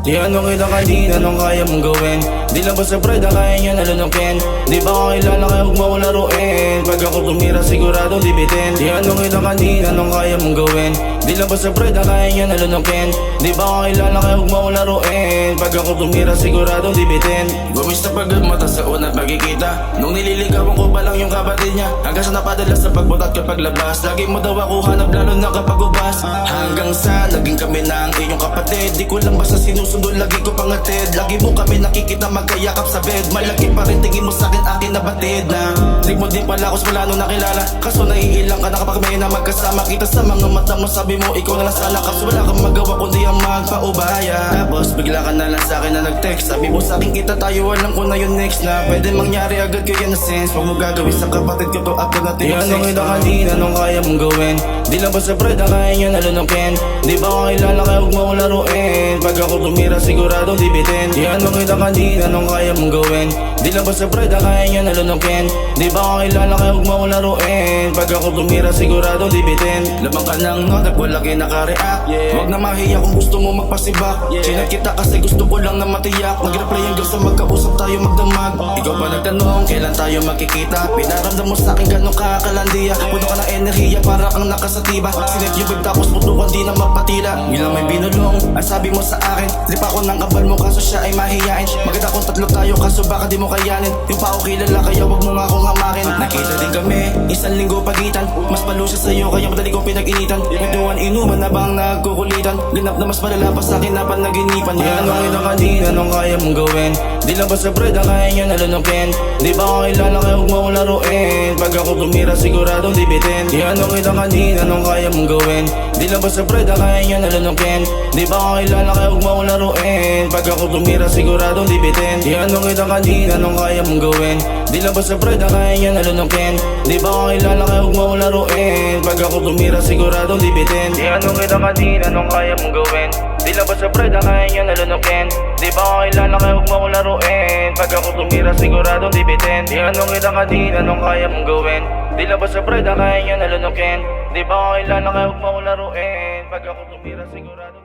Di anong kita kanina nung kaya mong gawin. Di lang ba sa pride na kaya niya nalunukin. Di ba ako kilala kaya huwag mo ako laruin. Pag ako tumira sigurado di bitin. Di anong kita kanina nung kaya mong gawin. Di lang ba sa pride na kaya niya nalunukin. Di ba ako kilala kaya huwag mo ako laruin. Pag ako tumira sigurado di bitin. Gumis na pagmata sa unang pagkikita. Nung nililigawan ko pa lang yung kapatid niya. Hanggang sa napadala sa pagbutat kapag labas. Lagi mo daw ako hanap lalo na kapag ubas. Hanggang sa naging kami na ang iyong kapatid. Di ko lang basta sinusunod, lagi ko pangatid. Lagi mo kami nakikita magkayakap sa bed. Malaki pa rin tingin mo sa'kin akin na batid na di mo din pala ako simula nung nakilala. Kaso naiilang ka na kapag may na magkasama. Kita sa mga mata mo sabi mo ikaw na lang sana. Kaso wala kang magawa kundi ang magpaubaya. Tapos bigla ka na lang sa'kin na nag-text. Sabi mo sa'kin kita tayo, alam ko na yung next na pwede mangyari agad kaya na sense. Huwag mo gagawin sa kapatid ko to after natin yung sex. Di anong kita kanina nung kaya mong gawin. Di lang ba sa pride na kaya niya nalunukin. Di ba ako kilala kaya huwag mo ako laruin. Pag ako tumira sigurado di bitin. Di anong kita kanina nung kaya mong gawin. Di lang ba sa pride na kaya niya nalunukin. Di ba ako kilala kaya huwag mo ako laruin. Pag ako tumira sigurado di bitin. Lamang ka ng notak wala kinaka-react. Huwag na mahiya kung gusto mo magpasibak. Chinat kita kasi gusto ko lang na matiyak. Nag-reply hanggang sa magkausap tayo magdamag. Ikaw pa nagtanong kailan tayo magkikita. Pinaramdam mo sa'kin ganun kakalandiya. Puno ka ng enerhiya para kang nakasatiba. Sinet yung web tapos putukan di na mapatila. Bilang may binulong ang sabi mo sa akin. Trip ako ng kabal mo kaso siya ay mahihain. Maganda kung tatlo tayo kaso baka di mo kayanin. Yung pa ako kilala kaya wag mo nga akong hamakin. Nakita din kami isang linggo pagitan. Mas palo siya sa'yo kaya madali kong pinag-initan. Kwentuhan inuman na bang nagkukulitan. Ganap na mas malala pa sa'kin na panaginipan. Di anong kita kanina nung kaya mong gawin. Di lang ba sa pride na kaya niya nalunukin. Di ba ako kilala kaya huwag mo ako laruin. Pag ako tumira sigurado di bitin. Di anong kita kanina nung kaya mong gawin. Di lang ba sa pride na kaya niya nalunukin. Di ba ako kilala kaya huwag mo ako laruin. Pag ako tumira sigurado di bitin. Di anong kita kanina nung kaya mong gawin. Di lang ba sa pride na kaya niya nalunukin. Di ba ako kilala kaya huwag mo ako laruin. Pag ako tumira sigurado di bitin. Di anong kita kanina nung kaya mong gawin. Di lang ba sa pride na kaya niya nalunukin. Di ba ako kilala kaya huwag mo ako laruin. Pag ako tumira sigurado di bitin. Di anong kita kanina nung kaya mong gawin. Di lang ba sa pride na kaya niya nalunukin. Di ba ako kilala kaya huwag mo ako laruin. Pag ako tumira sigurado